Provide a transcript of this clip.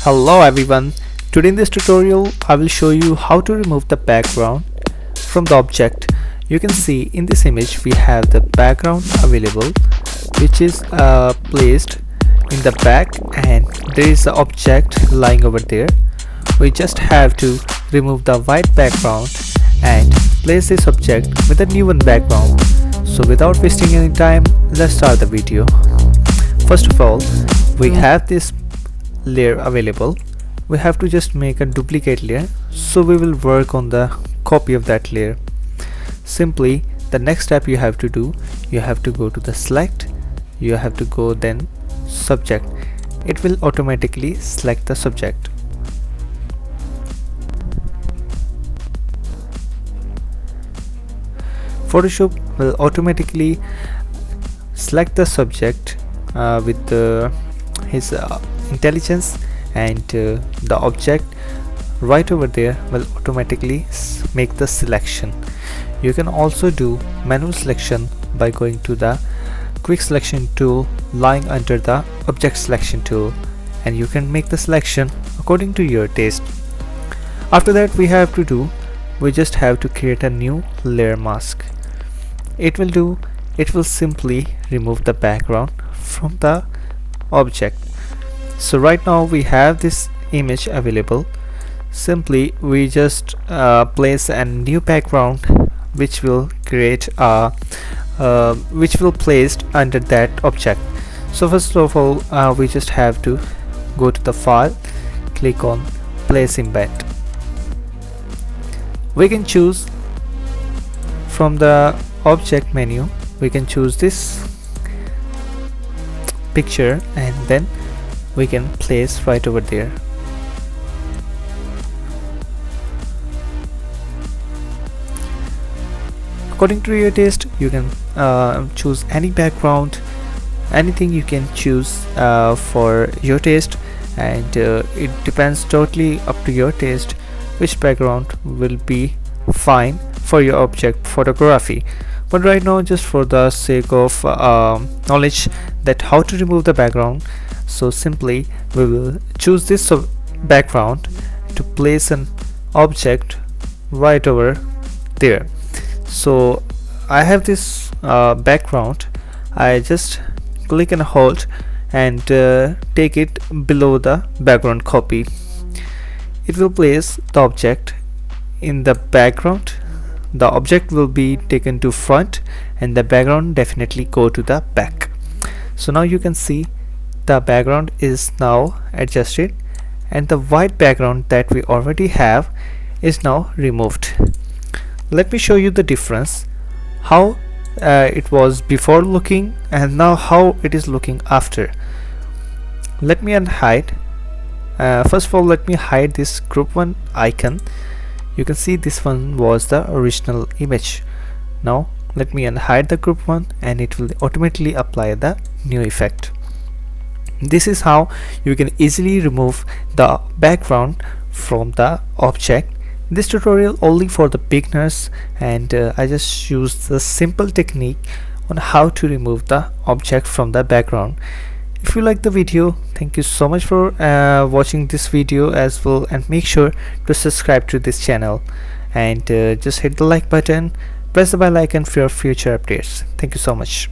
Hello everyone, today in this tutorial I will show you how to remove the background from the object. You can see in this image we have the background available which is placed in the back, and there is the object lying over there. We just have to remove the white background and place this object with a new one background. So without wasting any time, let's start the video. First of all, we have this layer available. We have to just make a duplicate layer, so we will work on the copy of that layer. Simply, the next step you have to do, you have to go to the select, you have to go then subject. It will automatically select the subject. Photoshop will automatically select the subject with his intelligence, and the object right over there will automatically make the selection. You can also do manual selection by going to the quick selection tool lying under the object selection tool, and you can make the selection according to your taste. After that, we just have to create a new layer mask. It will simply remove the background from the object. So right now we have this image available. Simply we just place a new background which will create which will placed under that object. So first of all, we just have to go to the file, click on place embed. We can choose from the object menu, we can choose this picture and then we can place right over there. According to your taste, you can choose any background, anything you can choose for your taste, and it depends totally up to your taste which background will be fine for your object photography. But right now, just for the sake of knowledge that how to remove the background, so simply we will choose this background to place an object right over there. So I have this background. I just click and hold and take it below the background copy. It will place the object in the background. The object will be taken to front and the background definitely go to the back. So now you can see the background is now adjusted and the white background that we already have is now removed. Let me show you the difference, how it was before looking and now how it is looking after. Let me unhide. First of all, let me hide this group 1 icon. You can see this one was the original image. Now let me unhide the group 1 and it will automatically apply the new effect. This is how you can easily remove the background from the object. This tutorial only for the beginners, and I just used the simple technique on how to remove the object from the background. If you like the video, thank you so much for watching this video as well, and make sure to subscribe to this channel and just hit the like button, press the bell icon for future updates. Thank you so much.